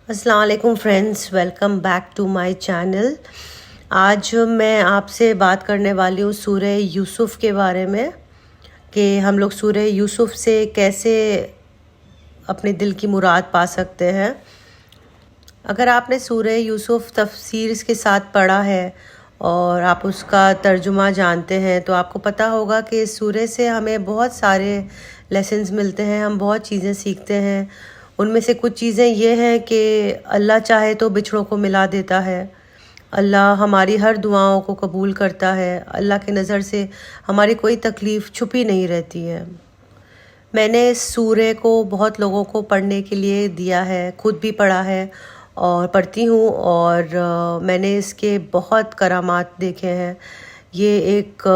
अस्सलाम वालेकुम friends, welcome back to my channel. आज मैं आपसे बात करने वाली हूँ सूरह यूसुफ के बारे में कि हम लोग सूरह यूसुफ से कैसे अपने दिल की मुराद पा सकते हैं। अगर आपने सूरह यूसुफ तफसीर के साथ पढ़ा है और आप उसका तर्जुमा जानते हैं तो आपको पता होगा कि इस सूरह से हमें बहुत सारे लेसन्स मिलते हैं, हम बहुत चीज़ें सीखते हैं। उनमें से कुछ चीज़ें ये हैं कि अल्लाह चाहे तो बिछड़ों को मिला देता है, अल्लाह हमारी हर दुआओं को कबूल करता है, अल्लाह की नज़र से हमारी कोई तकलीफ़ छुपी नहीं रहती है। मैंने इस सूरह को बहुत लोगों को पढ़ने के लिए दिया है, खुद भी पढ़ा है और पढ़ती हूँ, और मैंने इसके बहुत करामात देखे हैं। ये एक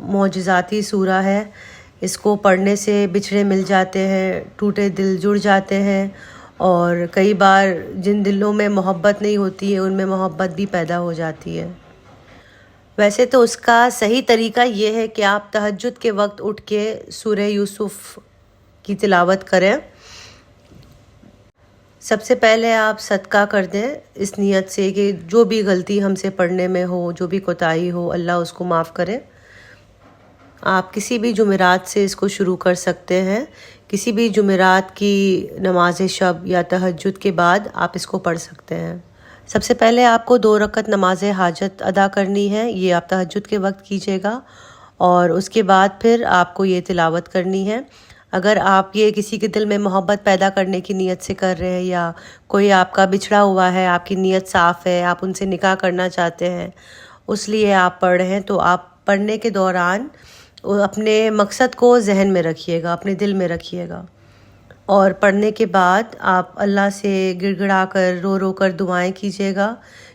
मोजज़ाती सूरा है। इसको पढ़ने से बिछड़े मिल जाते हैं, टूटे दिल जुड़ जाते हैं, और कई बार जिन दिलों में मोहब्बत नहीं होती है उनमें मोहब्बत भी पैदा हो जाती है। वैसे तो उसका सही तरीका ये है कि आप तहज्जुद के वक्त उठ के सूरह यूसुफ की तिलावत करें। सबसे पहले आप सदका कर दें इस नीयत से कि जो भी गलती हमसे पढ़ने में हो, जो भी कोताही हो, अल्लाह उसको माफ़ करे। आप किसी भी जुमेरात से इसको शुरू कर सकते हैं। किसी भी जुमेरात की नमाज शब या तहज्जुद के बाद आप इसको पढ़ सकते हैं। सबसे पहले आपको 2 रकत नमाज हाजत अदा करनी है, ये आप तहज्जुद के वक्त कीजिएगा, और उसके बाद फिर आपको ये तिलावत करनी है। अगर आप ये किसी के दिल में मोहब्बत पैदा करने की नीयत से कर रहे हैं, या कोई आपका बिछड़ा हुआ है, आपकी नीयत साफ़ है, आप उनसे निकाह करना चाहते हैं, उस लिए आप पढ़ रहे हैं, तो आप पढ़ने के दौरान अपने मकसद को जहन में रखिएगा, अपने दिल में रखिएगा, और पढ़ने के बाद आप अल्लाह से गिड़गिड़ा कर, रो रो कर दुआएं कीजिएगा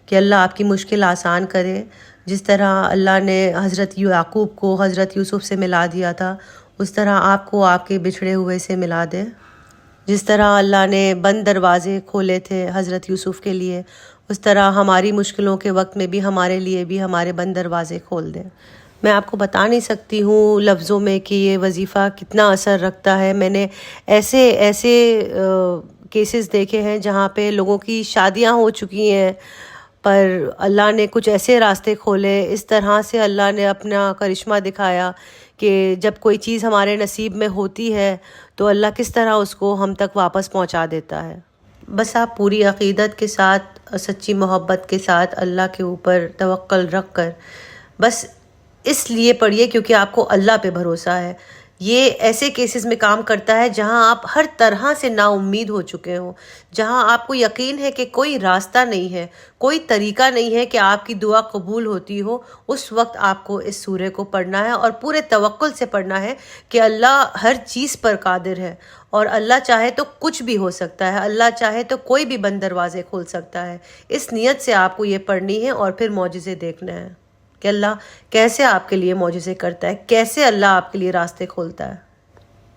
कि अल्लाह आपकी मुश्किल आसान करे। जिस तरह अल्लाह ने हज़रत याकूब को हज़रत यूसुफ से मिला दिया था, उस तरह आपको आपके बिछड़े हुए से मिला दे। जिस तरह अल्लाह ने बंद दरवाज़े खोले थे हज़रत यूसुफ के लिए, उस तरह हमारी मुश्किलों के वक्त में भी हमारे लिए भी हमारे बंद दरवाज़े खोल दें। मैं आपको बता नहीं सकती हूँ लफ्ज़ों में कि ये वजीफ़ा कितना असर रखता है। मैंने ऐसे केसेस देखे हैं जहाँ पे लोगों की शादियाँ हो चुकी हैं, पर अल्लाह ने कुछ ऐसे रास्ते खोले, इस तरह से अल्लाह ने अपना करिश्मा दिखाया कि जब कोई चीज़ हमारे नसीब में होती है तो अल्लाह किस तरह उसको हम तक वापस पहुँचा देता है। बस आप पूरी अक़ीदत के साथ, सच्ची मोहब्बत के साथ अल्लाह के ऊपर तवक्कल रख कर बस इसलिए पढ़िए क्योंकि आपको अल्लाह पे भरोसा है। ये ऐसे केसेस में काम करता है जहां आप हर तरह से नाउम्मीद हो चुके हो, जहां आपको यकीन है कि कोई रास्ता नहीं है, कोई तरीका नहीं है कि आपकी दुआ कबूल होती हो। उस वक्त आपको इस सूरह को पढ़ना है और पूरे तवक्कुल से पढ़ना है कि अल्लाह हर चीज़ पर कादिर है, और अल्लाह चाहे तो कुछ भी हो सकता है, अल्लाह चाहे तो कोई भी बंद दरवाजे खोल सकता है। इस नीयत से आपको ये पढ़नी है और फिर मौजिज़े देखना है कि अल्लाह कैसे आपके लिए मौजिज़े करता है, कैसे अल्लाह आपके लिए रास्ते खोलता है।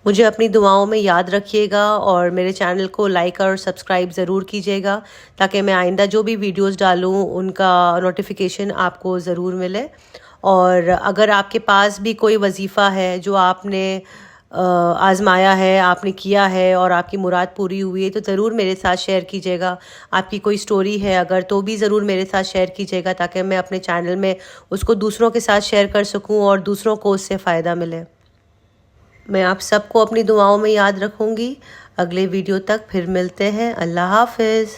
मुझे अपनी दुआओं में याद रखिएगा और मेरे चैनल को लाइक और सब्सक्राइब ज़रूर कीजिएगा ताकि मैं आइंदा जो भी वीडियोस डालूं उनका नोटिफिकेशन आपको ज़रूर मिले। और अगर आपके पास भी कोई वजीफ़ा है जो आपने आज़माया है, आपने किया है और आपकी मुराद पूरी हुई है, तो ज़रूर मेरे साथ शेयर कीजिएगा। आपकी कोई स्टोरी है अगर, तो भी ज़रूर मेरे साथ शेयर कीजिएगा ताकि मैं अपने चैनल में उसको दूसरों के साथ शेयर कर सकूं और दूसरों को उससे फ़ायदा मिले। मैं आप सबको अपनी दुआओं में याद रखूंगी। अगले वीडियो तक फिर मिलते हैं। अल्लाह हाफ़िज़।